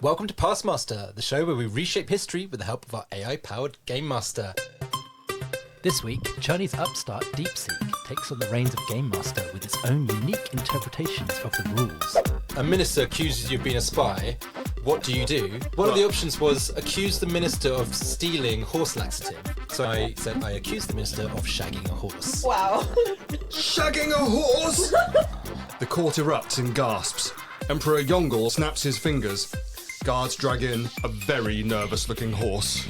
Welcome to PastMaster, the show where we reshape history with the help of our AI-powered GameMaster. This week, Chinese upstart DeepSeek takes on the reins of GameMaster with its own unique interpretations of the rules. A minister accuses you of being a spy. What do you do? One of the options was accuse the minister of stealing horse laxative. So I said I accuse the minister of shagging a horse. Wow. Shagging a horse? The court erupts in gasps. Emperor Yongle snaps his fingers. Guards drag in a very nervous-looking horse.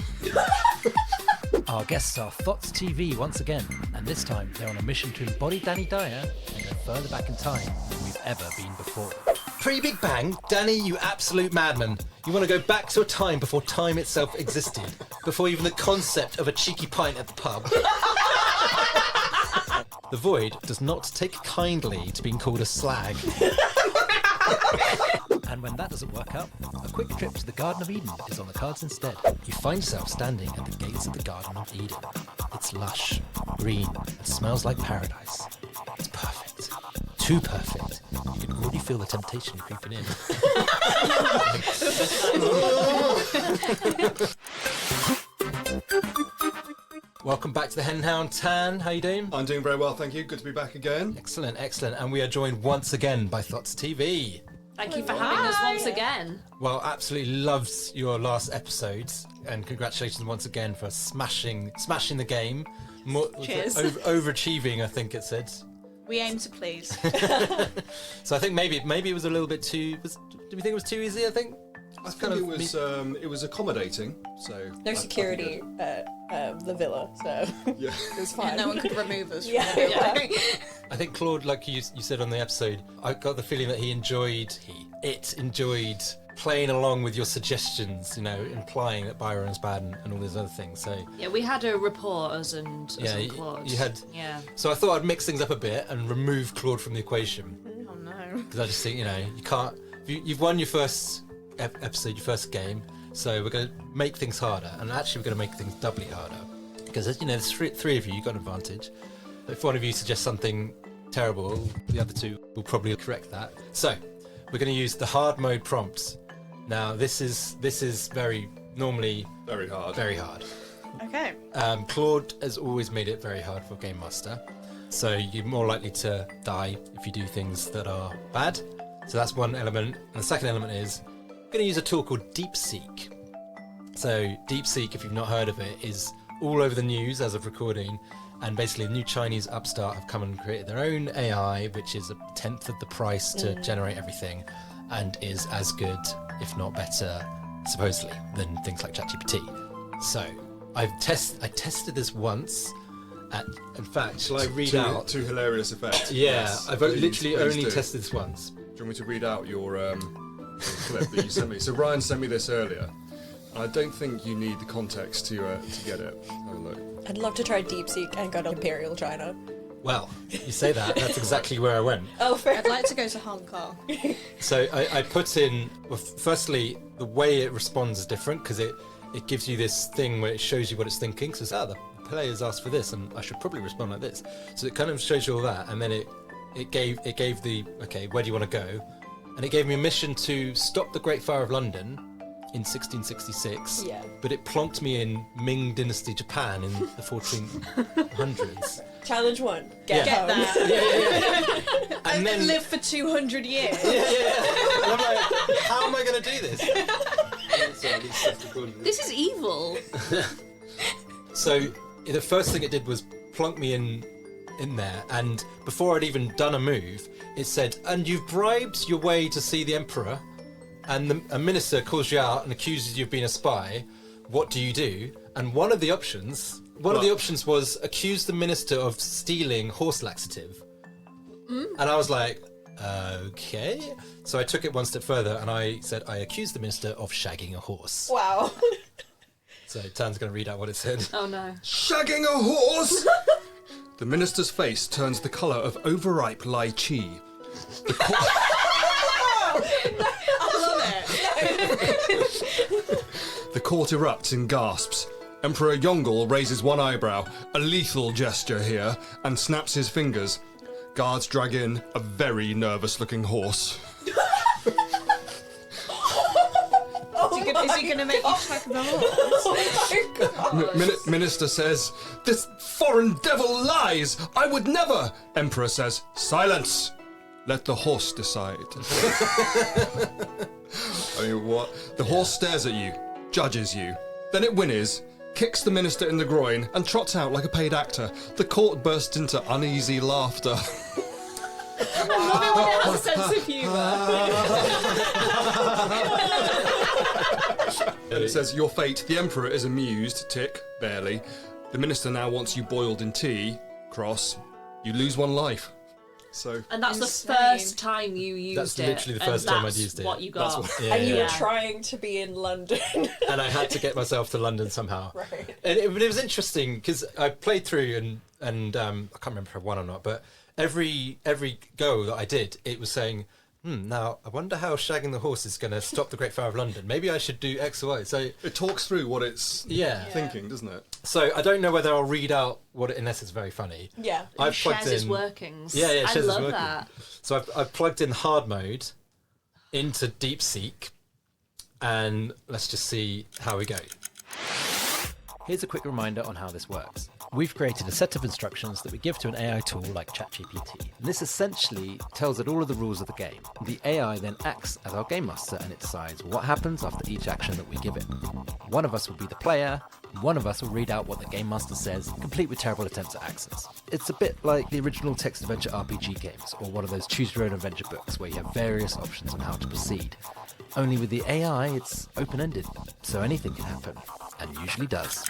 Our guests are Thots TV once again, and this time they're on a mission to embody Dyer and go further back in time than we've ever been before. Pre-Big Bang, Danny, you absolute madman. You want to go back to a time before time itself existed, before even the concept of a cheeky pint at the pub. The Void does not take kindly to being called a slag. And when that doesn't work out, a quick trip to the Garden of Eden is on the cards instead. You find yourself standing at the gates of the Garden of Eden. It's lush, green, and smells like paradise. It's perfect. Too perfect. You can already feel the temptation creeping in. Welcome back to the Hen and Hound. Tan, how you doing? I'm doing very well, thank you. Good to be back again. Excellent, excellent. And we are joined once again by Thots TV. Thank you for having us once again. Well, absolutely loved your last episode, and congratulations once again for smashing the game. Cheers. Overachieving, I think it said. We aim to please. So I think maybe it was a little bit too. Do we think it was too easy? I think. I think it was accommodating. So no security at the villa, so yeah, it was fine. No one could remove us. Yeah. I think Claude, like you said on the episode, I got the feeling that it enjoyed playing along with your suggestions, implying that Byron's bad and all those other things. So Yeah, we had a rapport, us and Claude. you had. Yeah. So I thought I'd mix things up a bit and remove Claude from the equation, Oh no. because I just think you can't. You've won your first episode, your first game, so we're going to make things harder, and actually we're going to make things doubly harder, because there's three of you, you've got an advantage. If one of you suggests something terrible, the other two will probably correct that. So we're going to use the hard mode prompts. Now this is very hard. very hard. Okay. Claude has always made it very hard for GameMaster, so you're more likely to die if you do things that are bad. So that's one element, and the second element is I'm going to use a tool called DeepSeek. So DeepSeek, if you've not heard of it, is all over the news as of recording, and basically the new Chinese upstart have come and created their own AI, which is a tenth of the price to generate everything, and is as good, if not better, supposedly, than things like ChatGPT. So I tested this once. In fact, shall I read out? To hilarious effect. Yeah, Yes, I've please literally do. only tested this once. Do you want me to read out your clip that you sent me? So Ryan sent me this earlier. I don't think you need the context to get it. Have a look. I'd love to try DeepSeek and go to Imperial China. Well, you say that, that's exactly where I went. Oh, fair. I'd like to go to Hong Kong. So I put in, well, firstly, the way it responds is different, because it gives you this thing where it shows you what it's thinking. So it's, the players asked for this, and I should probably respond like this. So it kind of shows you all that, and then it gave the, okay, where do you want to go? And it gave me a mission to stop the Great Fire of London in 1666, Yeah. but it plonked me in Ming Dynasty Japan in the 1400s. Challenge 1. Get Get home. that. Yeah. And then live for 200 years. Yeah. And I'm like, how am I going to do this? This is evil. So the first thing it did was plonk me in there, and before I'd even done a move, it said, and you've bribed your way to see the Emperor, and a minister calls you out and accuses you of being a spy. What do you do? And one of the options was accuse the minister of stealing horse laxative. And I was like, okay. So I took it one step further, and I said, I accuse the minister of shagging a horse. Wow. So Tan's going to read out what it said. Oh no. Shagging a horse? The minister's face turns the colour of overripe lychee. The court erupts in gasps. Emperor Yongle raises one eyebrow, a lethal gesture here, and snaps his fingers. Guards drag in a very nervous-looking horse. he gonna make you shag the horse? Oh my god. Minister says, "This foreign devil lies! I would never!" Emperor says, "Silence! Let the horse decide." I mean, what? The horse stares at you, judges you, then it whinnies, kicks the minister in the groin, and trots out like a paid actor. The court bursts into uneasy laughter. I love it when it has a sense of humour. And it says, "Your fate, the emperor is amused, tick, barely. The minister now wants you boiled in tea, cross. You lose one life." So, And that's Insane. the first time you used That's it. literally the and first time I'd that's used it. what you got. And you Yeah. were trying to be in London. And I had to get myself to London somehow. Right. And it was interesting because I played through and I can't remember if I won or not, but every go that I did, it was saying, now I wonder how shagging the horse is going to stop the Great Fire of London. Maybe I should do X or Y. So it talks through what it's yeah. thinking, doesn't it? So I don't know whether I'll read out what it, unless it's very funny. Yeah. I've shares plugged his in. workings. Yeah, it I shares his love workings. that. So I've plugged in hard mode into DeepSeek, and let's just see how we go. Here's a quick reminder on how this works. We've created a set of instructions that we give to an AI tool like ChatGPT. And this essentially tells it all of the rules of the game. The AI then acts as our GameMaster and it decides what happens after each action that we give it. One of us will be the player, and one of us will read out what the GameMaster says, complete with terrible attempts at accents. It's a bit like the original text-adventure RPG games, or one of those choose-your-own-adventure books where you have various options on how to proceed. Only with the AI, it's open-ended, so anything can happen, and usually does.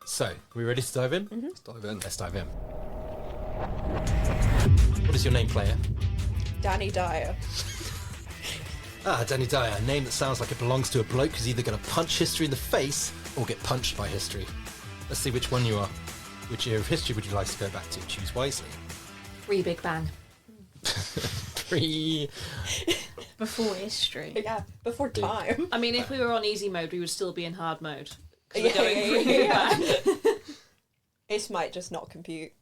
So, we ready to dive in? Let's dive in. Let's dive in. What is your name, player? Danny Dyer. Danny Dyer, a name that sounds like it belongs to a bloke who's either going to punch history in the face or get punched by history. Let's see which one you are. Which era of history would you like to go back to? Choose wisely. Big Bang. Pre... Before history. Yeah, before time. I mean, if we were on easy mode, we would still be in hard mode. 'Cause Yeah, we're going yeah, Big yeah. Bang. This might just not compute.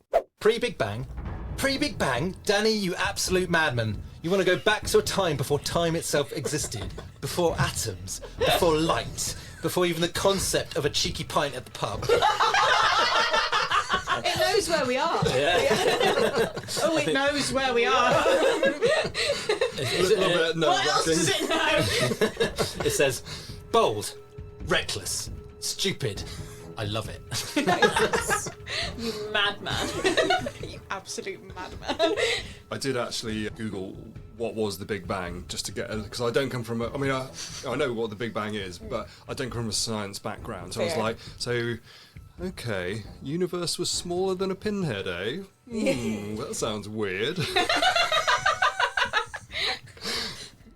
Pre-Big Bang? Pre-Big Bang? Danny, you absolute madman. You want to go back to a time before time itself existed, before atoms, before light, before even the concept of a cheeky pint at the pub. It knows where we are. Yeah. Oh, it knows where we are. What else does it know? It says, bold, reckless, stupid. I love it. You madman. You absolute madman. I did actually Google what was the Big Bang just to get because I don't come from I know what the Big Bang is, but I don't come from a science background. So I was Fair. like, okay, universe was smaller than a pinhead, eh? That sounds weird.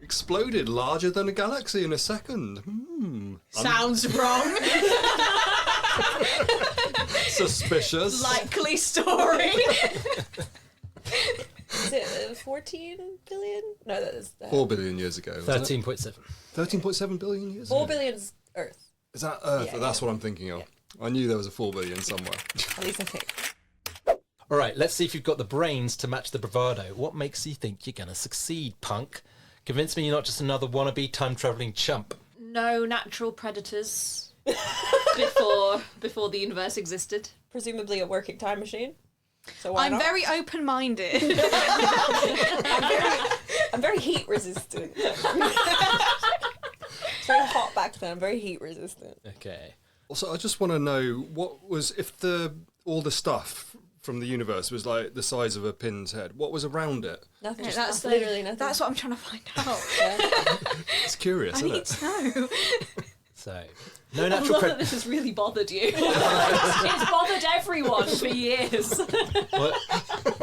Exploded larger than a galaxy in a second. Sounds wrong. Suspicious. Likely story. Is it 14 billion? No, that is 4 billion years ago. wasn't it? 13.7. 13.7 billion years 4 ago? billion's Earth. Is that Earth? Yeah, That's yeah. what I'm thinking of. I knew there was a 4 billion somewhere. At least I think. All right, let's see if you've got the brains to match the bravado. What makes you think you're going to succeed, punk? Convince me you're not just another wannabe time-travelling chump. No natural predators before the universe existed. Presumably a working time machine. So why I'm not? very open-minded. I'm very heat resistant. It's very hot back then. I'm very heat resistant. Okay. Also, I just want to know what was if all the stuff from the universe was like the size of a pin's head. What was around it? Nothing. Yeah, Just that's literally nothing. That's what I'm trying to find out. It's curious, I isn't need it? to know. So, no I natural love that predators. this has really bothered you. It's bothered everyone for years. Well,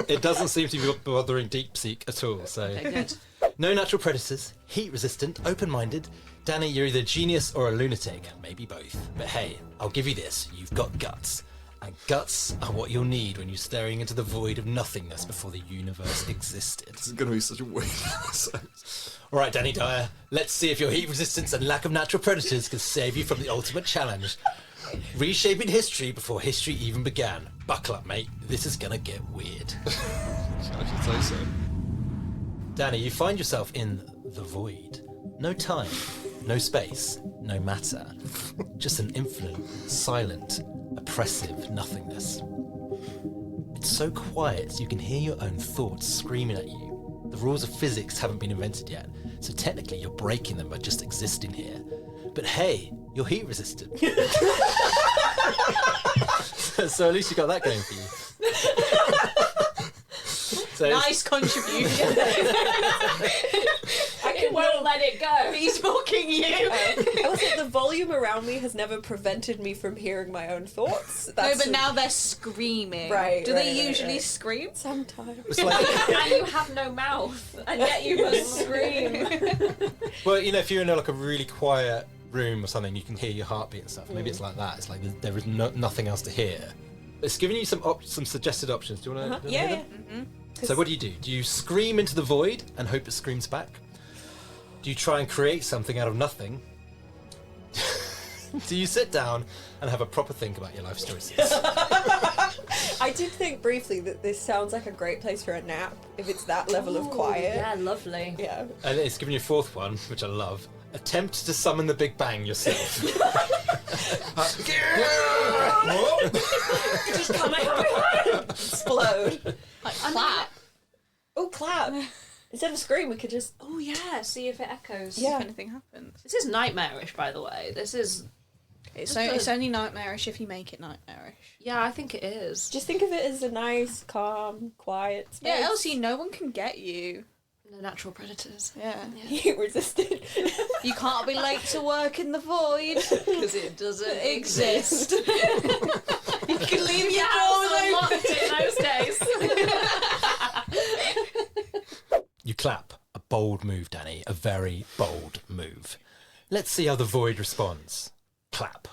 it doesn't seem to be bothering DeepSeek at all. So, Okay, good. no natural predators, heat-resistant, open-minded. Danny, you're either a genius or a lunatic, maybe both. But hey, I'll give you this: you've got guts. And guts are what you'll need when you're staring into the void of nothingness before the universe existed. This is going to be such a weird episode. All right, Danny Dyer, let's see if your heat resistance and lack of natural predators can save you from the ultimate challenge. Reshaping history before history even began. Buckle up, mate. This is gonna get weird. I should say so. Danny, you find yourself in the void. No time, no space, no matter. Just an infinite, silent, oppressive nothingness. It's so quiet you can hear your own thoughts screaming at you. The rules of physics haven't been invented yet, so technically you're breaking them by just existing here. But hey, you're heat resistant. So at least you got that going for you. So Nice contribution. It won't let it go. He's mocking you. I was like, the volume around me has never prevented me from hearing my own thoughts. No, but now they're screaming. Right, Do right, they right, usually right. scream? Sometimes. it's like, And you have no mouth, and yet you must scream. well, you know, if you're in like a really quiet room or something, you can hear your heartbeat and stuff. Maybe it's like that. It's like there is nothing else to hear. It's giving you some suggested options. Do you want to? Yeah, yeah. So what do? Do you scream into the void and hope it screams back? Do you try and create something out of nothing? Do you sit down and have a proper think about your life's choices? I did think briefly that this sounds like a great place for a nap if it's that level of quiet. Yeah, lovely. Yeah. And it's giving you a fourth one, which I love. Attempt to summon the Big Bang yourself. Just come out. Explode. Like clap. Oh, clap. Instead of scream, we could just. Oh yeah, see if it echoes. Yeah. If anything happens. This is nightmarish, by the way. This is. It's only nightmarish if you make it nightmarish. Yeah, I think it is. Just think of it as a nice, calm, quiet space. Yeah, Elsie, no one can get you. The natural predators. Yeah. Heat resistant. You can't be late to work in the void. Because it doesn't exist. You can leave your House doors unlocked in those days. You clap. A bold move, Danny. A very bold move. Let's see how the void responds. Clap.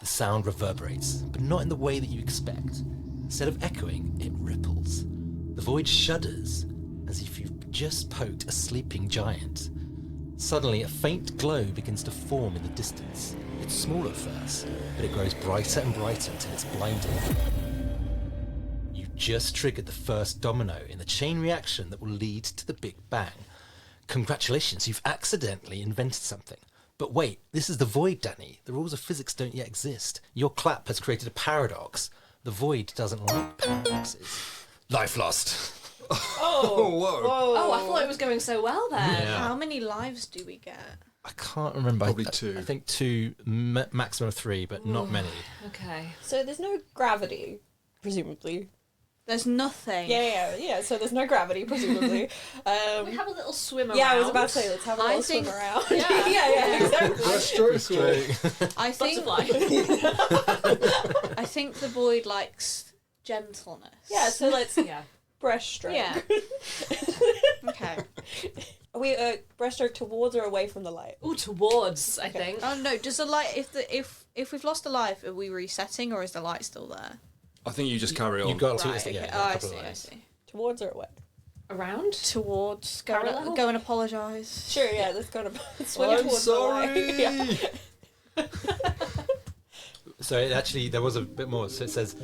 The sound reverberates, but not in the way that you expect. Instead of echoing, it ripples. The void shudders, as if you've just poked a sleeping giant. Suddenly, a faint glow begins to form in the distance. It's small at first, but it grows brighter and brighter until it's blinding. You just triggered the first domino in the chain reaction that will lead to the Big Bang. Congratulations, you've accidentally invented something. But wait, this is the void, Danny. The rules of physics don't yet exist. Your clap has created a paradox. The void doesn't like paradoxes. Life lost. Oh, whoa. Oh, I thought it was going so well then. Yeah. How many lives do we get? I can't remember. Probably two. I think two, maximum of three, but not many. Okay. So there's no gravity, presumably. There's nothing. Yeah. So there's no gravity, presumably. We have a little swim around. Yeah, I was about to say, let's have a little swim think- around. Yeah. yeah, exactly. Breaststroke. I think Butterfly. I think the void likes gentleness. Yeah, so let's Yeah. breaststroke. Yeah. Okay. Are we breaststroke towards or away from the light? Ooh, towards, I think. Oh no, does the light if we've lost a life, are we resetting or is the light still there? I think you just carry on. You've got to, Right, yeah, okay. you've Oh, got a I couple see, of I ways. see. Towards or away? Around? Towards Parallel? go and apologise. Sure, yeah, let's go to swim I'm towards sorry. the light. Yeah. So it actually, there was a bit more. So it says,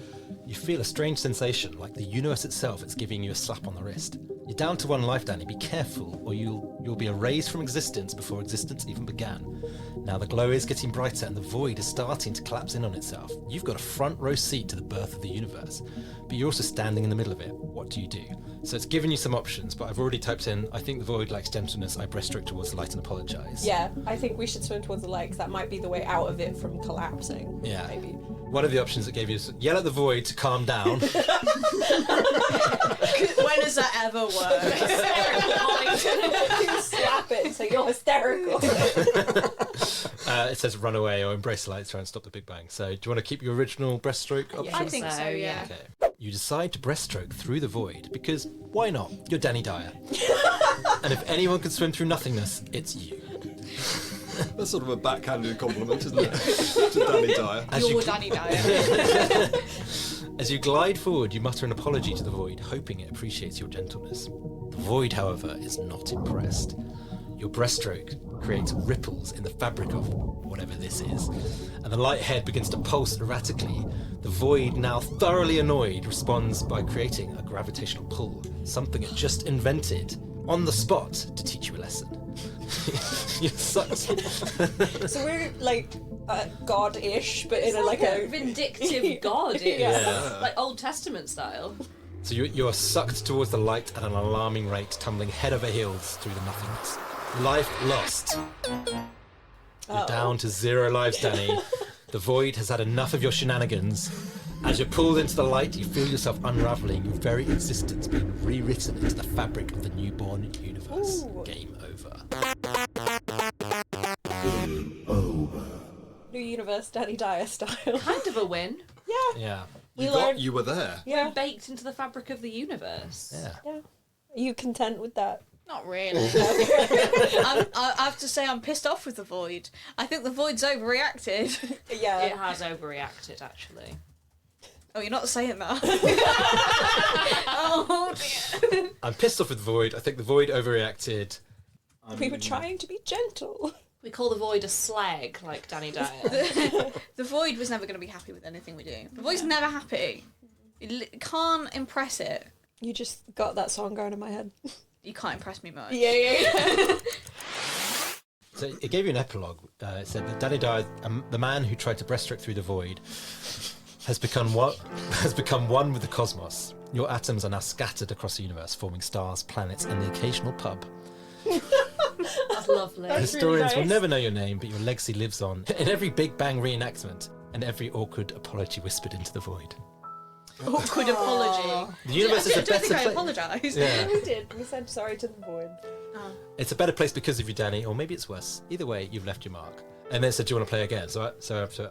you feel a strange sensation, like the universe itself is giving you a slap on the wrist. You're down to one life, Danny. Be careful, or you'll be erased from existence before existence even began. Now the glow is getting brighter, and the void is starting to collapse in on itself. You've got a front row seat to the birth of the universe, but you're also standing in the middle of it. What do you do? So it's given you some options, but I've already typed in, I think the void likes gentleness. I breaststroke towards the light and apologise. Yeah, I think we should swim towards the light because that might be the way out of it from collapsing. Yeah. Maybe. One of the options that gave you is yell at the void to calm down. When does that ever work? You slap it so you're hysterical. It says run away or embrace the light to try and stop the Big Bang. So do you want to keep your original breaststroke option? I think so, yeah. Okay. You decide to breaststroke through the void because why not? You're Danny Dyer. And if anyone can swim through nothingness, it's you. That's sort of a backhanded compliment, isn't it? To Danny Dyer. You're Danny Dyer. As you glide forward, you mutter an apology to the void, hoping it appreciates your gentleness. The void, however, is not impressed. Your breaststroke creates ripples in the fabric of whatever this is, and the light head begins to pulse erratically. The void, now thoroughly annoyed, responds by creating a gravitational pull, something it just invented. on the spot to teach you a lesson. You sucked. So we're like god-ish, but in Like a a vindictive god. Yeah. Like Old Testament style. So you are sucked towards the light at an alarming rate, tumbling head over heels through the nothingness. Life lost. You're down to 0 lives, Danny. The void has had enough of your shenanigans. As you're pulled into the light, you feel yourself unravelling, your very existence being rewritten into the fabric of the newborn universe. Ooh. Game over. New universe, Danny Dyer style. Kind of a win. Yeah. You were there. Yeah. Baked into the fabric of the universe. Yeah. Are you content with that? Not really. I have to say I'm pissed off with the void. I think the void's overreacted. Yeah. It has overreacted, actually. Oh, you're not saying that. Oh dear. I'm pissed off with the void. I think the void overreacted. We were trying to be gentle. We call the void a slag, like Danny Dyer. The void was never going to be happy with anything we do. The void's never happy. It can't impress it. You just got that song going in my head. You can't impress me much. Yeah. So it gave you an epilogue. It said that Danny Dyer, the man who tried to breaststroke through the void, has become one with the cosmos. Your atoms are now scattered across the universe, forming stars, planets, and the occasional pub. That's lovely. Historians will nice. never know your name, but your legacy lives on in every Big Bang reenactment and every awkward apology whispered into the void. Awkward apology. The universe is I a don't think I better place. apologised. Yeah. We did. We said sorry to the void. It's a better place because of you, Danny, or maybe it's worse. Either way, you've left your mark. And then it said, do you want to play again? So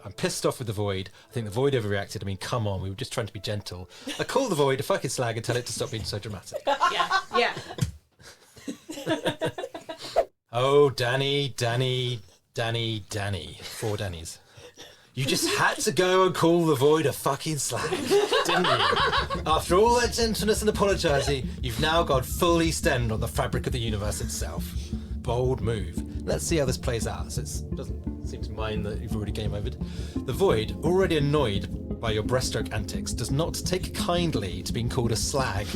I'm pissed off with the void. I think the void overreacted. I mean, come on, we were just trying to be gentle. I call the void a fucking slag and tell it to stop being so dramatic. Yeah. Oh, Danny. 4 Dannys. You just had to go and call the void a fucking slag, didn't you? After all that gentleness and apologising, you've now gone fully stemmed on the fabric of the universe itself. Bold move. Let's see how this plays out. So it doesn't seem to mind that you've already game overed. The void, already annoyed by your breaststroke antics, does not take kindly to being called a slag.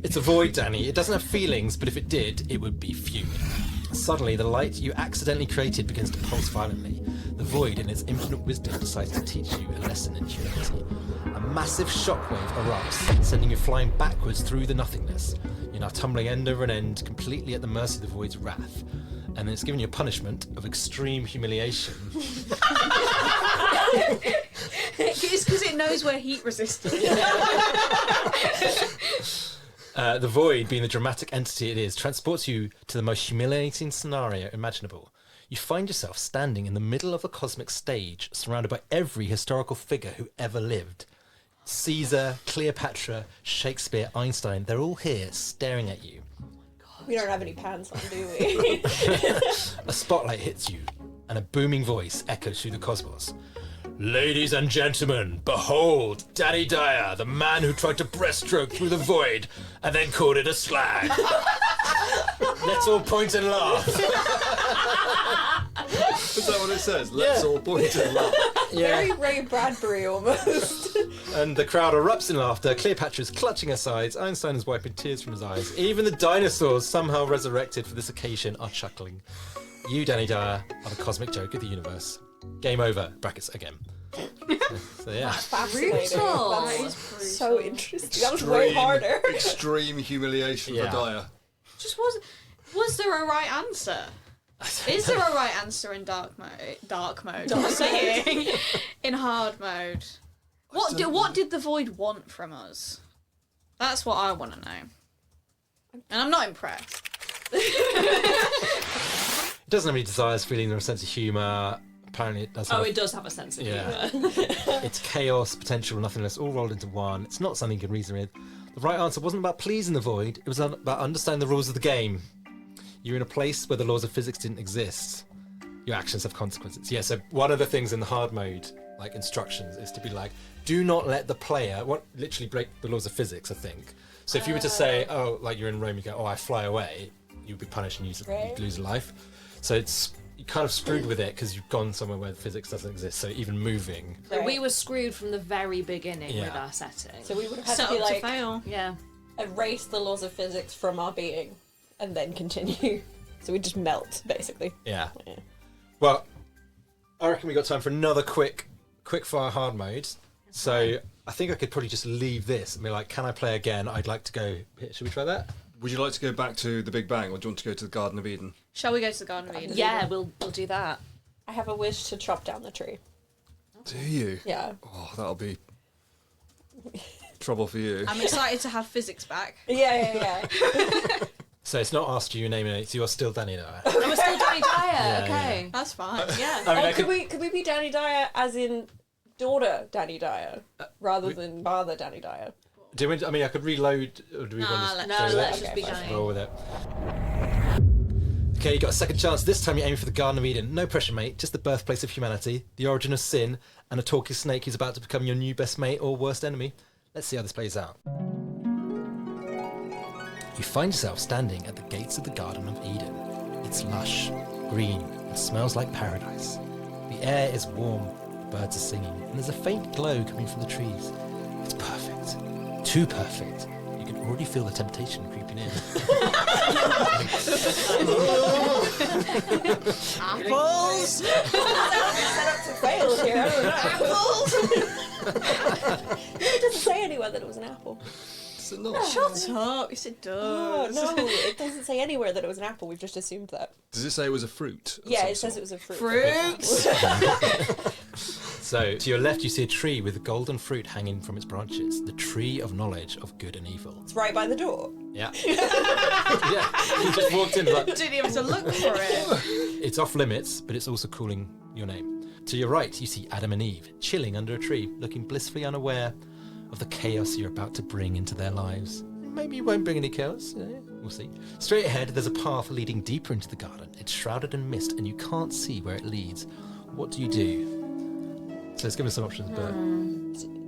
It's a void, Danny. It doesn't have feelings, but if it did, it would be fuming. Suddenly, the light you accidentally created begins to pulse violently. The void, in its infinite wisdom, decides to teach you a lesson in humility. A massive shockwave erupts, sending you flying backwards through the nothingness. You're now tumbling end over end, completely at the mercy of the void's wrath. And then it's giving you a punishment of extreme humiliation. It's because it knows we're heat resistant. The void, being the dramatic entity it is, transports you to the most humiliating scenario imaginable. You find yourself standing in the middle of a cosmic stage, surrounded by every historical figure who ever lived. Caesar, Cleopatra, Shakespeare, Einstein, they're all here staring at you. We don't have any pants on, do we? A spotlight hits you, and a booming voice echoes through the cosmos. Ladies and gentlemen, behold, Danny Dyer, the man who tried to breaststroke through the void and then called it a slag. Let's all point and laugh. Is that what it says? Let's all point and laugh. Very Ray Bradbury almost. And the crowd erupts in laughter. Cleopatra's clutching her sides. Einstein is wiping tears from his eyes. Even the dinosaurs, somehow resurrected for this occasion, are chuckling. You, Danny Dyer, are the cosmic joke of the universe. Game over. Brackets again. So yeah. Fascinating. Brutal. That's so interesting. That was way harder. Extreme humiliation Yeah. for Dyer. Just was there a right answer? Is there a right answer in dark mode? I'm saying in hard mode. What did the void want from us? That's what I want to know. And I'm not impressed. It doesn't have any desires, feelings, or a sense of humour. Apparently it does have... Oh, it does have a sense of Yeah. humour. It's chaos, potential, nothingness, all rolled into one. It's not something you can reason with. The right answer wasn't about pleasing the void. It was about understanding the rules of the game. You're in a place where the laws of physics didn't exist. Your actions have consequences. Yeah, so one of the things in the hard mode, like instructions, is to be like, do not let the player, literally break the laws of physics, I think. So if you were to say, oh, like you're in Rome, you go, oh, I fly away, you'd be punished and you'd lose a life. So it's you're kind of screwed with it because you've gone somewhere where physics doesn't exist. So even moving, So we were screwed from the very beginning with Yeah. our setting. So we would have had Set to be up to like fail. yeah. erase the laws of physics from our being and then continue. So we just melt, basically. yeah. Yeah. Well, I reckon we got time for another quick fire hard mode. So I think I could probably just leave this and be like, can I play again? I'd like to go. Should we try that? Would you like to go back to the Big Bang, or do you want to go to the Garden of Eden? Shall we go to the Garden of Eden? Yeah, we'll do that. I have a wish to chop down the tree. Do you? Yeah. Oh, that'll be trouble for you. I'm excited to have physics back. Yeah. So it's not asked you your name, so you're still Danny Dyer. And we're still doing Dyer. Yeah, Okay. That's fine. Yeah. I mean, I could we be Danny Dyer as in daughter Danny Dyer rather than father Danny Dyer? Do we, I mean, I could reload, or do we Nah, want to let's go with let's it? just be Okay, Dyer. Roll with it. Okay, you got a second chance. This time you're aiming for the Garden of Eden. No pressure, mate. Just the birthplace of humanity, the origin of sin, and a talking snake who's about to become your new best mate or worst enemy. Let's see how this plays out. You find yourself standing at the gates of the Garden of Eden. It's lush, green, and smells like paradise. The air is warm, the birds are singing, and there's a faint glow coming from the trees. It's perfect. Too perfect. You can already feel the temptation creeping in. Apples! Set up to fail here. I don't know. Apples! It doesn't say anywhere that it was an apple. Is it not? Shut up. Yes, it Oh, does. no, it doesn't say anywhere that it was an apple. We've just assumed that. Does it say it was a fruit? of Yeah, some it says sort? it was a fruit. Fruits! So, to your left, you see a tree with golden fruit hanging from its branches. The tree of knowledge of good and evil. It's right by the door. Yeah. Yeah. You just walked in like, Didn't even have to look for it. it's off limits, but it's also calling your name. To your right, you see Adam and Eve chilling under a tree, looking blissfully unaware of the chaos you're about to bring into their lives. Maybe you won't bring any chaos. We'll see. Straight ahead, there's a path leading deeper into the garden. It's shrouded in mist, and you can't see where it leads. What do you do? So let's give us some options, but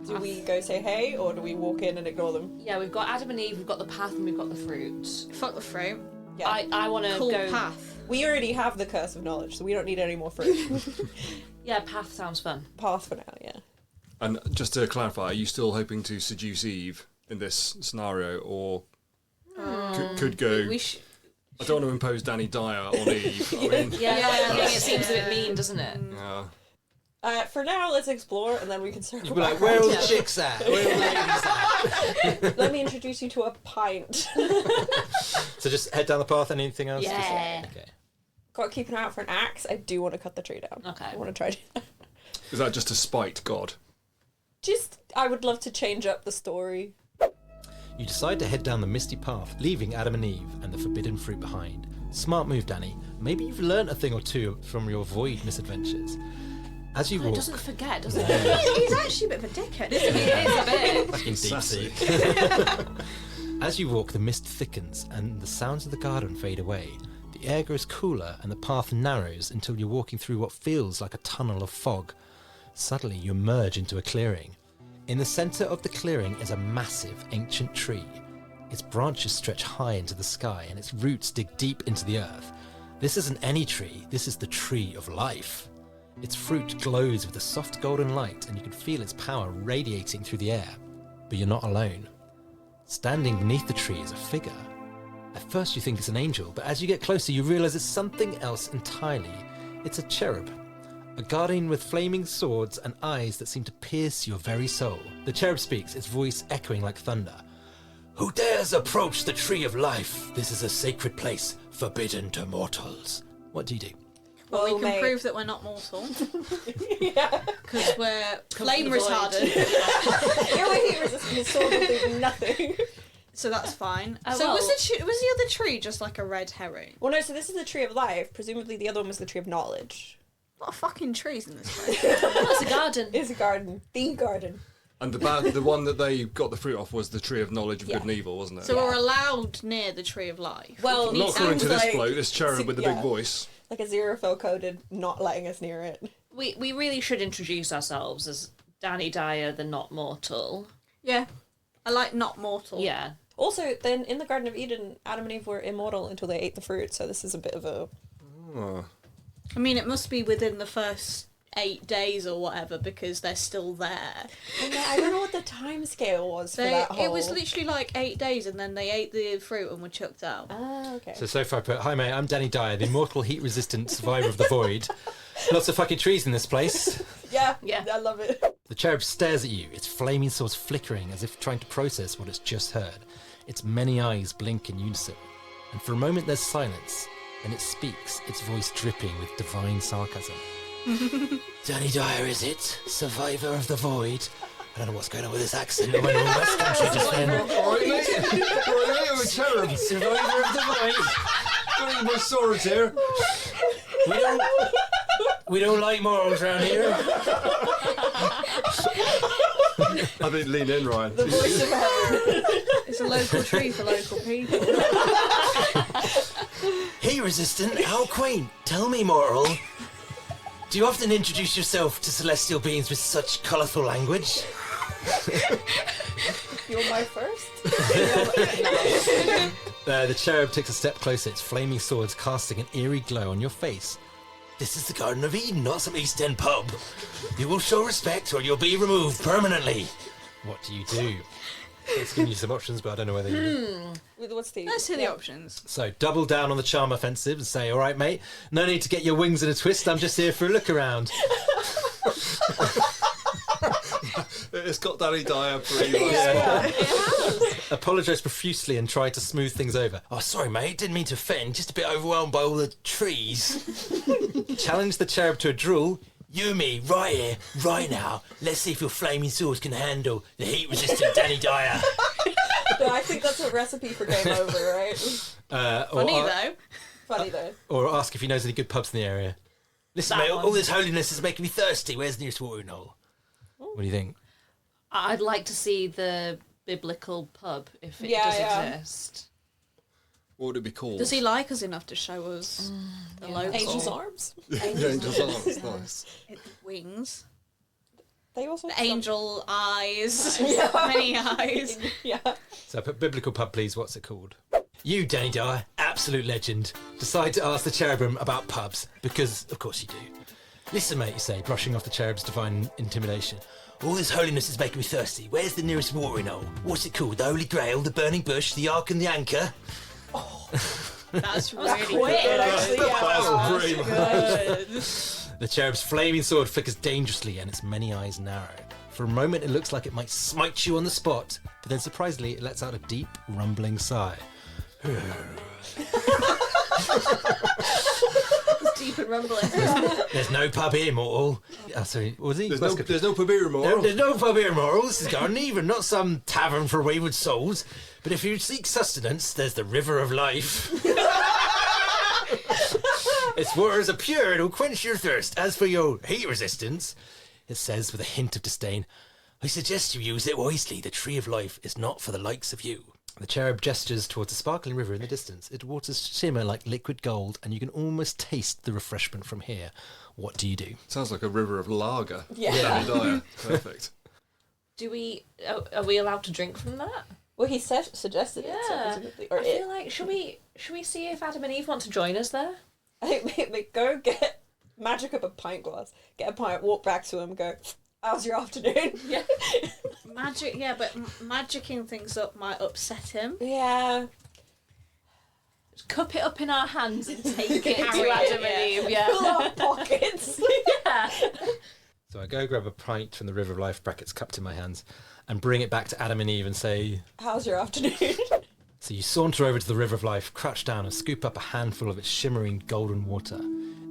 Do we go say hey, or do we walk in and ignore them? Yeah, we've got Adam and Eve, we've got the path, and we've got the fruit. Fuck the fruit. Yeah. I want to Cool go. path. We already have the curse of knowledge, so we don't need any more fruit. Yeah, path sounds fun. Path for now, yeah. And just to clarify, are you still hoping to seduce Eve in this scenario, or could go? We should. I don't want to impose Danny Dyer on Eve. I mean, Yeah, I think it Yeah. seems a bit mean, doesn't it? yeah. For now, let's explore, and then we can circle you'd be like, back. where are all the Yeah. chicks at? Where are all the ladies at? Let me introduce you to a pint. So just head down the path. Anything else? Yeah. Okay. Got to keep an eye out for an axe. I do want to cut the tree down. Okay. I want to try to. Is that just to spite God? I would love to change up the story. You decide to head down the misty path, leaving Adam and Eve and the forbidden fruit behind. Smart move, Danny. Maybe you've learnt a thing or two from your void misadventures. As you It walk, doesn't forget, does it? He's actually a bit of a dickhead, isn't he? It is a bit. fucking Sassy. DeepSeek. As you walk, the mist thickens and the sounds of the garden fade away. The air grows cooler and the path narrows until you're walking through what feels like a tunnel of fog. Suddenly, you emerge into a clearing. In the centre of the clearing is a massive ancient tree. Its branches stretch high into the sky and its roots dig deep into the earth. This isn't any tree, this is the tree of life. Its fruit glows with a soft golden light and you can feel its power radiating through the air. But you're not alone. Standing beneath the tree is a figure. At first you think it's an angel, but as you get closer you realise it's something else entirely. It's a cherub. A guardian with flaming swords and eyes that seem to pierce your very soul. The cherub speaks, its voice echoing like thunder. Who dares approach the tree of life? This is a sacred place, forbidden to mortals. What do you do? Well, we Oh, can mate. prove that we're not mortal Yeah. because we're flame the void. retardant. Your heat resistance sword will do nothing. So that's fine. Oh, So well. was the other tree just like a red herring? Well, no, so this is the tree of life. Presumably the other one was the tree of knowledge. A lot of fucking trees in this place. Oh, it's a garden. It's a garden. The garden. And the one that they got the fruit off was the tree of knowledge of Yeah. good and evil, wasn't it? So we're allowed near the tree of life. Well, Not according to sounds this like- bloke, this cherub with the big yeah. voice. Like a Xerophil coded not letting us near it. We really should introduce ourselves as Danny Dyer, the not mortal. Yeah. I like not mortal. Yeah. Also, then in the Garden of Eden, Adam and Eve were immortal until they ate the fruit, so this is a bit of a... Oh. I mean, it must be within the first 8 days or whatever because they're still there. I don't know what the time scale was for that whole... It was literally like 8 days and then they ate the fruit and were chucked out. Ah, okay. So far I put, hi mate, I'm Danny Dyer, the immortal heat-resistant survivor of the void. Lots of fucking trees in this place. Yeah, Yeah. I love it. The cherub stares at you, its flaming swords flickering as if trying to process what it's just heard. Its many eyes blink in unison. And for a moment there's silence. Then it speaks, its voice dripping with divine sarcasm. Danny Dyer, is it? Survivor of the void? I don't know what's going on with this accent. I went all West Country just then. Alright, mate. Alright, I'm a cherub. Survivor of the void. Got any more swords here? We don't like morals around here. I think lean in, Ryan. The voice of heaven. It's a local tree for local people. Heat resistant? How quaint. Tell me, mortal. Do you often introduce yourself to celestial beings with such colourful language? You're my first? The cherub takes a step closer, its flaming swords casting an eerie glow on your face. This is the Garden of Eden, not some East End pub. You will show respect or you'll be removed permanently. What do you do? It's giving you some options, but I don't know whether you... What's the... Let's hear the options. So, double down on the charm offensive and say, all right, mate, no need to get your wings in a twist, I'm just here for a look around. It's got Danny Dyer pretty much. Yeah. Apologise profusely and try to smooth things over. Oh, sorry, mate, didn't mean to offend, just a bit overwhelmed by all the trees. Challenge the cherub to a duel. You and me, right here, right now. Let's see if your flaming swords can handle the heat-resistant Danny Dyer. No, I think that's a recipe for game over, right? Funny though. Or ask if he knows any good pubs in the area. Listen, That mate, one. all this holiness is making me thirsty. Where's the nearest watering hole? What do you think? I'd like to see the biblical pub if it Yeah, does yeah. exist. What would it be called? Does he like us enough to show us the local Angel's arms. Angel's Arms, nice. wings? They also... The angel eyes. Yeah. Many eyes. Yeah. So I put biblical pub, please. What's it called? You, Danny Dyer, absolute legend, decide to ask the cherubim about pubs, because of course you do. Listen, mate, you say, brushing off the cherub's divine intimidation. All this holiness is making me thirsty. Where's the nearest watering hole? What's it called? The Holy Grail, the Burning Bush, the Ark and the Anchor? That's really quick. good. Actually, yeah. That was pretty much. Good. The cherub's flaming sword flickers dangerously and its many eyes narrow. For a moment it looks like it might smite you on the spot, but then surprisingly it lets out a deep, rumbling sigh. Deep and rumbling. There's no pub here, mortal. Oh, sorry, what was he? There's no pub here, more. There's no pub here, mortal. This is Garden Eden, not some tavern for wayward souls. But if you seek sustenance, there's the river of life. Its waters are pure, it'll quench your thirst. As for your heat resistance, it says with a hint of disdain, I suggest you use it wisely. The tree of life is not for the likes of you. The cherub gestures towards a sparkling river in the distance. Its waters shimmer like liquid gold, and you can almost taste the refreshment from here. What do you do? Sounds like a river of lager. Yeah. Danny Dyer. Perfect. Do we? Are we allowed to drink from that? Well, he suggested it, so Yeah. presumably... Or I it. feel like should we see if Adam and Eve want to join us there? I think go get... Magic up a pint glass. Get a pint, walk back to him, go... How's your afternoon? Yeah. Magic, yeah, but magicking things up might upset him. Yeah. Just cup it up in our hands and take it to Carry it, Adam yeah. and Eve. Fill Yeah. our pockets. Yeah. So I go grab a pint from the river of life, brackets cupped in my hands, and bring it back to Adam and Eve and say, How's your afternoon? So you saunter over to the river of life, crouch down and scoop up a handful of its shimmering golden water.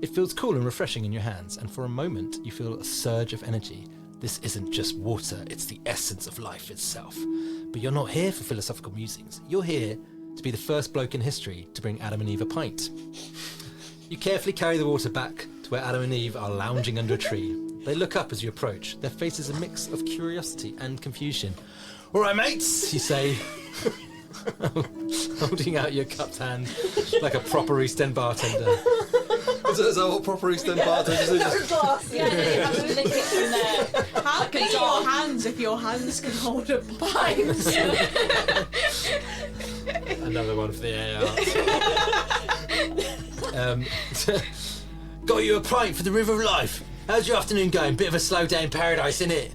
It feels cool and refreshing in your hands, and for a moment you feel a surge of energy. This isn't just water, it's the essence of life itself. But you're not here for philosophical musings. You're here to be the first bloke in history to bring Adam and Eve a pint. You carefully carry the water back to where Adam and Eve are lounging under a tree. They look up as you approach, their faces a mix of curiosity and confusion. All right, mates, you say, holding out your cupped hand like a proper East End bartender. Is that what proper East End bartenders do? Just- glass. Yeah, you have to lick it from there. How Like a big are dog. your hands if your hands can hold a pint? Another one for the AR. Got you a pint for the River of Life. How's your afternoon going? Bit of a slow day in paradise, innit?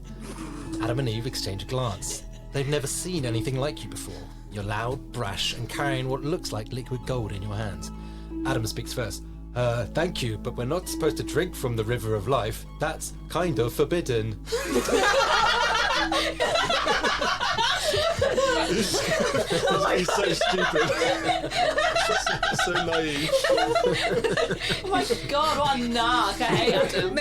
Adam and Eve exchange a glance. They've never seen anything like you before. You're loud, brash, and carrying what looks like liquid gold in your hands. Adam speaks first. Thank you, but we're not supposed to drink from the River of Life. That's kind of forbidden. He's so stupid. So naive. Oh my god, what a narc. I hate Adam.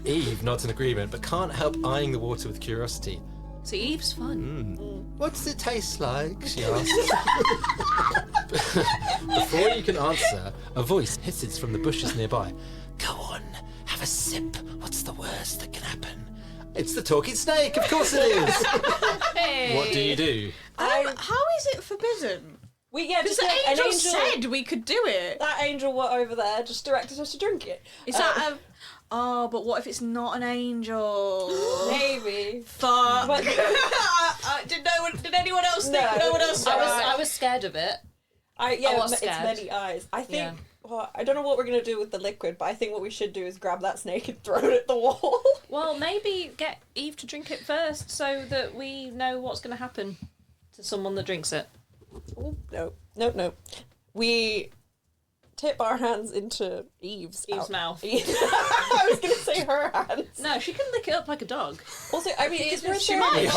Eve nods in agreement, but can't help eyeing the water with curiosity. So Eve's fun. What does it taste like? She asks. Before you can answer, a voice hisses from the bushes nearby. Go on, have a sip. What's the worst that can happen? It's the talking snake, of course it is. Hey. What do you do? How is it forbidden? Just Because the like an angel said we could do it. That angel over there just directed us to drink it. Is that a... Oh, but what if it's not an angel? Maybe. Fuck. But- Did anyone else think? No. No one else said I was scared of it. I was it's scared. many eyes. I think. Yeah. Well, I don't know what we're gonna do with the liquid, but I think what we should do is grab that snake and throw it at the wall. Well, maybe get Eve to drink it first so that we know what's going to happen to someone that drinks it. Oh, no. We tip our hands into Eve's mouth. I was gonna say her hands. No, she can lick it up like a dog. Also, I mean, it's She very might.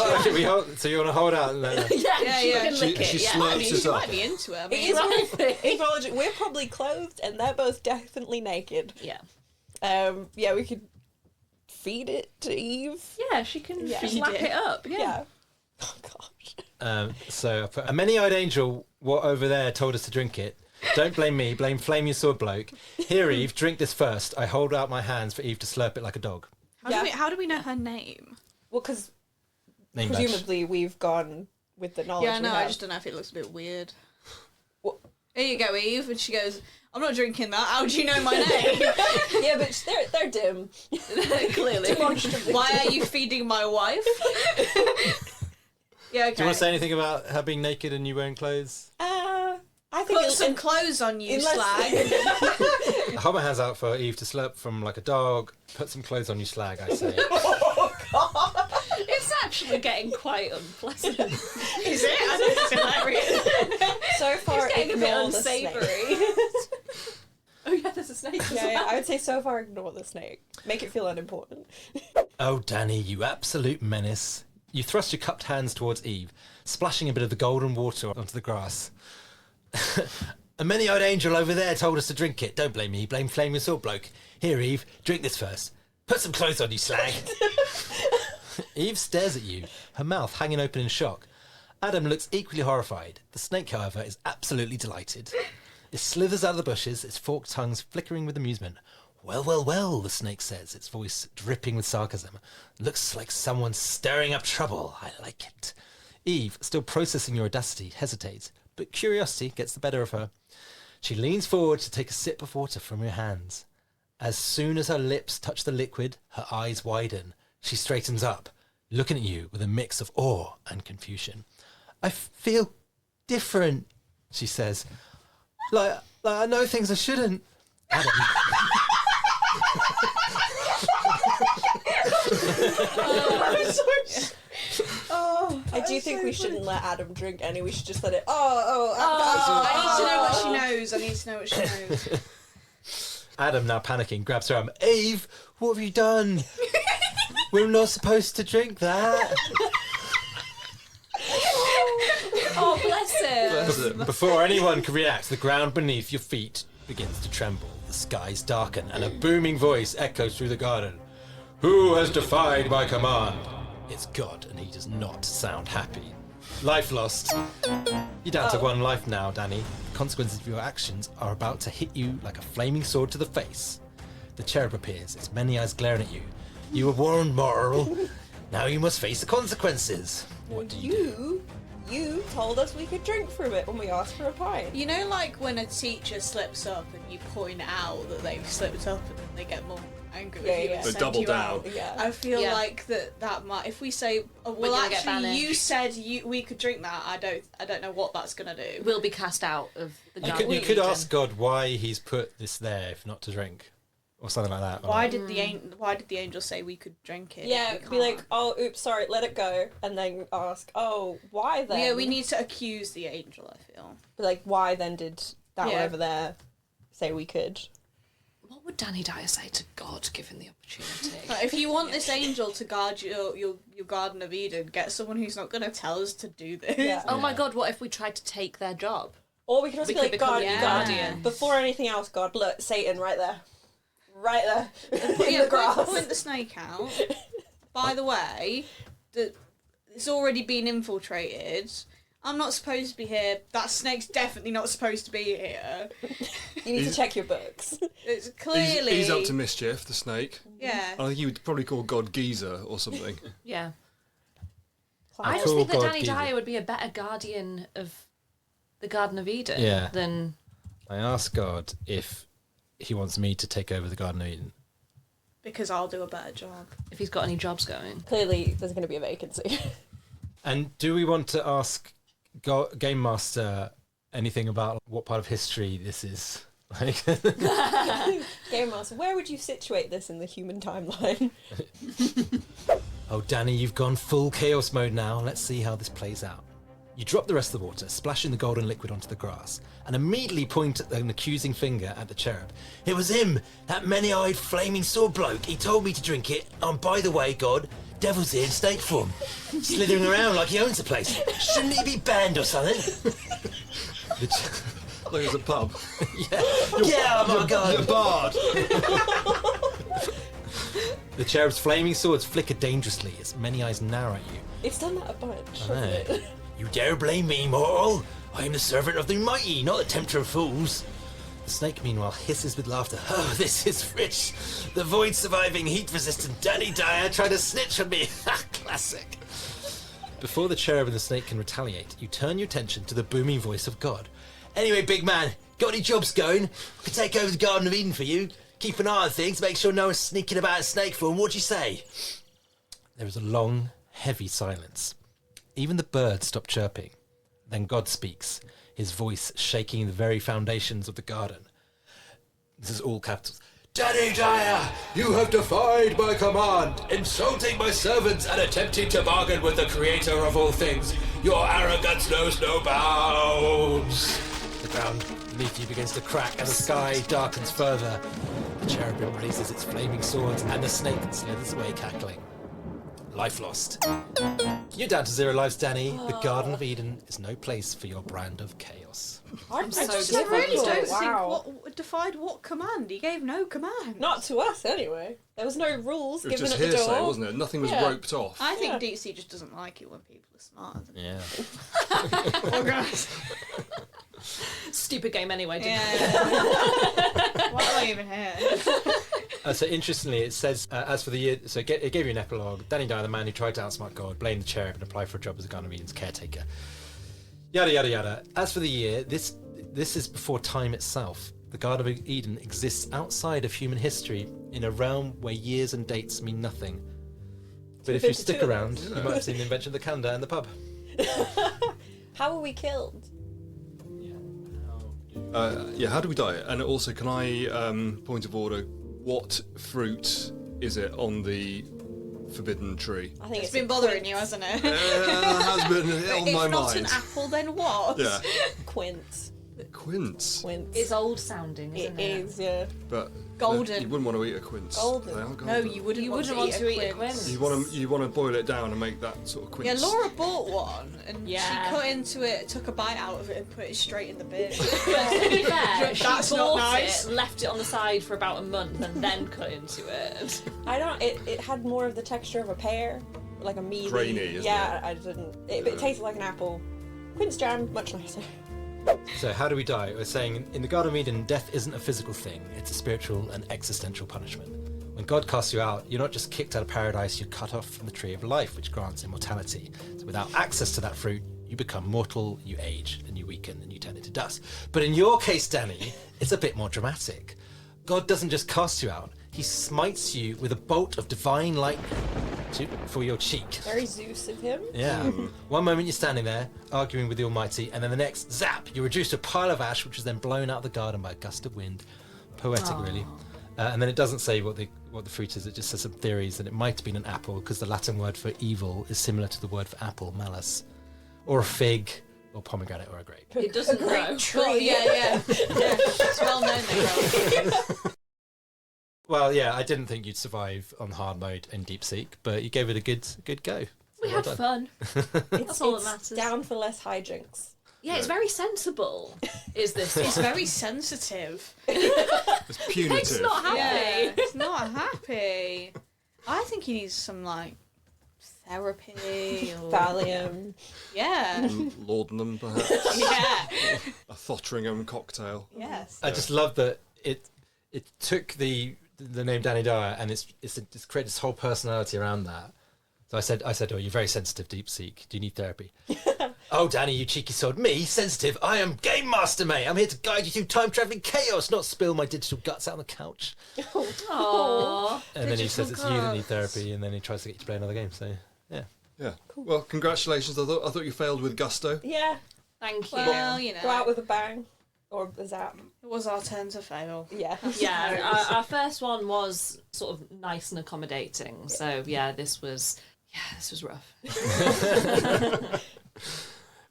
So you want to hold out? Yeah, Yeah, she yeah. can lick it. She Yeah. slurps I mean, it she up. might be into it. I It mean, is Right. worth acknowledging we're probably clothed and they're both definitely naked. Yeah. Yeah, we could feed it to Eve. Yeah, she can Yeah. just lap Feed it it. up. Yeah. Yeah. Oh gosh. So I put, a many-eyed angel, what over there, told us to drink it. Don't blame me, blame Flame Your Sword Bloke. Here, Eve, drink this first. I hold out my hands for Eve to slurp it like a dog. how do we know her name? Well, because Name badge. presumably we've gone with the knowledge. Yeah, no, we I have. just don't know if it looks a bit weird. Well- Here you go, Eve. And she goes, I'm not drinking that. How do you know my name? Yeah, but they're dim. Clearly. Demonstrably Why dim. are you feeding my wife? Yeah, okay. Do you want to say anything about her being naked and you wearing clothes? I think Put some clothes on you, unless- slag. I hold my hands out for Eve to slurp from like a dog. Put some clothes on you, slag, I say. It's actually getting quite unpleasant. Is it? I think it's hilarious. so far It's getting a bit ignore the snake. unsavoury. Oh yeah, there's a snake as Yeah, well. I would say so far ignore the snake. Make it feel unimportant. Oh, Danny, you absolute menace. You thrust your cupped hands towards Eve, splashing a bit of the golden water onto the grass. A many-eyed angel over there told us to drink it. Don't blame me, blame Flame Your Sword Bloke. Here, Eve, drink this first. Put some clothes on you, slag. Eve stares at you, her mouth hanging open in shock. Adam looks equally horrified. The snake, however, is absolutely delighted. It slithers out of the bushes, its forked tongues flickering with amusement. Well, well, well, the snake says, its voice dripping with sarcasm. Looks like someone's stirring up trouble. I like it. Eve, still processing your audacity, hesitates, but curiosity gets the better of her. She leans forward to take a sip of water from your hands. As soon as her lips touch the liquid, her eyes widen. She straightens up, looking at you with a mix of awe and confusion. I feel different, she says. Like I know things I shouldn't. Adam. I do think we shouldn't let Adam drink any. We should just let it. I need to know what she knows. I need to know what she knows. Adam, now panicking, grabs her arm. Eve, what have you done? We're not supposed to drink that. Oh, bless him. Before anyone can react, the ground beneath your feet begins to tremble. The skies darken, and a booming voice echoes through the garden. Who has defied my command? It's God, and he does not sound happy. Life lost. You're down to one life now, Danny. The consequences of your actions are about to hit you like a flaming sword to the face. The cherub appears, its many eyes glaring at you. You were warned, Moral. Now you must face the consequences. What do you do? You told us we could drink from it when we asked for a pint. You know, like when a teacher slips up and you point out that they've slipped up and then they get more I'm gonna Yeah. They send double you down. out. Yeah. I feel Yeah. like that might. If we say, oh, We're well, gonna get actually, banished. you said we could drink that. I don't know what that's gonna do. We'll be cast out of the garden. You could ask God why he's put this there if not to drink, or something like that. Why did the angel say we could drink it? Yeah, if we be like, can't? oh, oops, sorry, let it go, and then ask, oh, why then? Yeah, we need to accuse the angel. I feel. Be like, why then did that one Yeah. over there say we could? What would Danny Dyer say to God given the opportunity? Like, if you want this angel to guard your Garden of Eden, get someone who's not going to tell us to do this. Yeah. Oh my God! What if we tried to take their job? Or we can also We be could like, become God, the Yeah. guardian. before anything else, God, look, Satan right there. Right there. In Yeah, the grass. point the snake out. By the way, it's already been infiltrated. I'm not supposed to be here. That snake's definitely not supposed to be here. You need to check your books. It's clearly. He's up to mischief, the snake. Yeah. I think you would probably call God Geezer or something. Yeah. I just Cool think that God Danny Geezer. Dyer would be a better guardian of the Garden of Eden Yeah. than. I asked God if he wants me to take over the Garden of Eden. Because I'll do a better job. If he's got any jobs going. Clearly, there's going to be a vacancy. And do we want to ask GameMaster anything about what part of history this is? Like, Game Master, where would you situate this in the human timeline? oh, Danny, you've gone full chaos mode now. Let's see how this plays out. You drop the rest of the water, splashing the golden liquid onto the grass, and immediately point an accusing finger at the cherub. It was him, that many-eyed flaming sword bloke. He told me to drink it. And by the way, God, devil's here in snake form, slithering around like he owns the place. Shouldn't he be banned or something? Like it's a pub. Yeah, oh my God. You're barred. The cherub's flaming swords flicker dangerously as many eyes narrow at you. It's done that a bunch, I know. hasn't it? You dare blame me, mortal? I am the servant of the mighty, not the tempter of fools. The snake, meanwhile, hisses with laughter. Oh, this is rich. The void-surviving, heat-resistant Danny Dyer tried to snitch on me. Classic. Before the cherub and the snake can retaliate, you turn your attention to the booming voice of God. Anyway, big man, got any jobs going? I could take over the Garden of Eden for you. Keep an eye on things, make sure no one's sneaking about in snake form. What'd you say? There is a long, heavy silence. Even the birds stop chirping. Then God speaks, his voice shaking the very foundations of the garden. This is all capitals. Danny Dyer, you have defied my command, insulting my servants and attempting to bargain with the creator of all things. Your arrogance knows no bounds. The ground beneath you begins to crack and the sky darkens further. The cherubim raises its flaming swords and the snake slithers away cackling. Life lost. You're down to 0 lives, Danny. The Garden of Eden is no place for your brand of chaos. I'm so I disappointed. really don't disappointed. Wow. think what defied what command. He gave no command. Not to us, anyway. There was no rules It was given just at the hearsay, door. wasn't it? Nothing was Yeah. roped off. I think Yeah. DeepSeek just doesn't like it when people are smarter than Yeah. organized. Stupid game anyway, didn't Yeah. Why am I even here? So interestingly, it says, as for the year, so it gave you an epilogue. Danny Dyer, the man who tried to outsmart God, blamed the cherub and applied for a job as a Garden of Eden's caretaker. Yada yada yada. As for the year, this is before time itself. The Garden of Eden exists outside of human history in a realm where years and dates mean nothing. But we've if been you to stick two of around, those. you might have seen the invention of the calendar and the pub. How were we killed? Yeah, how do we die? And also, can I, point of order, what fruit is it on the forbidden tree? I think It's been bothering you, hasn't it? Has been on if my not mind. an apple, then what? Yeah. Quince. Quince. Quince. It's old sounding, isn't It it? is, yeah. But Golden. you wouldn't want to eat a quince. Golden. They are No, golden. you wouldn't You want wouldn't want to eat a quince. quince. You want to boil it down and make that sort of quince. Yeah, Laura bought one and Yeah. she cut into it, took a bite out of it, and put it straight in the bin. But to be fair, she That's not bought nice. it, left it on the side for about a month, and then cut into it. I don't. It had more of the texture of a pear, like a mealy. Grainy, isn't yeah, I didn't. It tasted like an apple. Quince jam, much nicer. So how do we die? We're saying in the Garden of Eden, death isn't a physical thing, it's a spiritual and existential punishment. When God casts you out, you're not just kicked out of paradise, you're cut off from the tree of life, which grants immortality. So without access to that fruit, you become mortal, you age, and you weaken, and you turn into dust. But in your case, Danny, it's a bit more dramatic. God doesn't just cast you out, he smites you with a bolt of divine lightning for your cheek. Very Zeus of him. Yeah. One moment you're standing there arguing with the Almighty, and then the next, zap, you're reduced to a pile of ash, which is then blown out of the garden by a gust of wind. Poetic, really. And then it doesn't say what the fruit is. It just says some theories that it might have been an apple, because the Latin word for evil is similar to the word for apple, malus, or a fig, or pomegranate, or a grape. It doesn't A great know. tree. Oh, yeah. It's well known. Well, yeah, I didn't think you'd survive on hard mode in DeepSeek, but you gave it a good go. We Well had done. fun. It's all that matters. down for less hijinks. Yeah, it's very sensible. Is this? It's very sensitive. It's Peg's punitive. not happy. Yeah, it's not happy. I think he needs some like therapy or Valium. yeah, Laudanum, perhaps. yeah, A Thotteringham cocktail. yes. I just love that it took the name Danny Dyer, and it's created this whole personality around that. So I said, oh, you're very sensitive, DeepSeek. Do you need therapy? Oh, Danny, you cheeky sod. Me, sensitive? I am GameMaster, mate. I'm here to guide you through time-travelling chaos, not spill my digital guts out on the couch. Aww. And then he Digital says it's you that need guts. therapy, and then he tries to get you to play another game. So, yeah. Yeah. Well, congratulations. I thought you failed with gusto. Yeah. Thank you. Well, you Go out know, with a bang. Or a zap. it was our turn to fail. Yeah. Yeah, our first one was sort of nice and accommodating. So yeah, this was rough.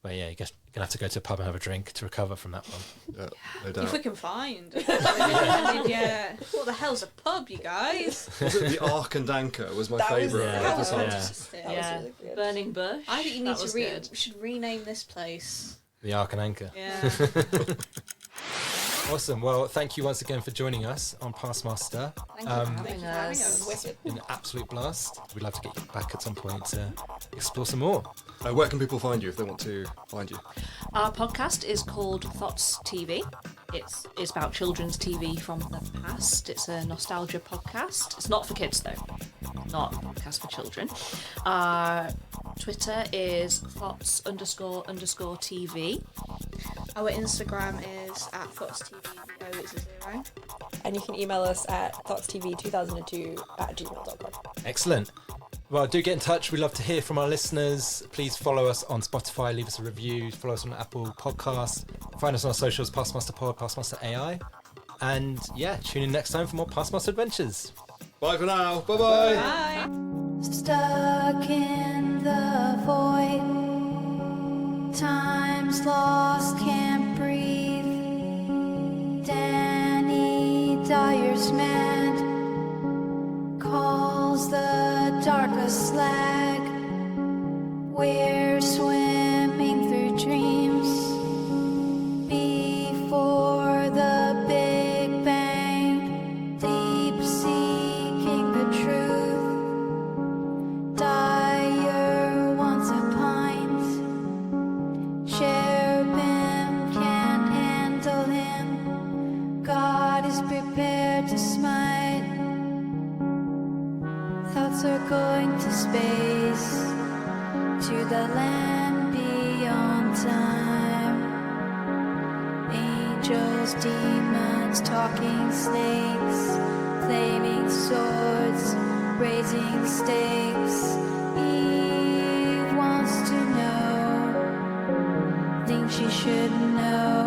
Well, yeah, you're going to have to go to a pub and have a drink to recover from that one. Yeah, no If doubt. we can find. Yeah. What the hell's a pub, you guys? Was it the Ark and Anchor? Was my That was- favourite Yeah, That was episode. yeah. fantastic. That was Yeah, really good. burning bush. I think you need That to was we good. should rename this place. The Ark and Anchor. Yeah. Awesome. Well, thank you once again for joining us on PastMaster. Thank you for having us. us. An absolute blast. We'd love to get you back at some point to explore some more. Where can people find you if they want to find you? Our podcast is called Thots TV. It's about children's TV from the past. It's a nostalgia podcast. It's not for kids though. Not a podcast for children. Our Twitter is Thots__TV. Our Instagram is @ThotsTV. It's a 0. And you can email us at thoughtstv2002@gmail.com. Excellent. Well, do get in touch. We'd love to hear from our listeners. Please follow us on Spotify, leave us a review, follow us on Apple Podcasts, find us on our socials, PastMasterPod, PastMaster AI. And yeah, tune in next time for more PastMaster adventures. Bye for now. Bye-bye. Bye. Stuck in the void, time's lost, can't breathe. Danny Dyer's mad, calls the darkest slag. We're swimming through dreams before the Big Bang, deep seeking the truth. Dyer wants a pint, cherubim can't handle him. God is prepared to smite. Thoughts are going to space, to the land beyond time. Angels, demons, talking snakes, flaming swords, raising stakes. Eve wants to know things she should know.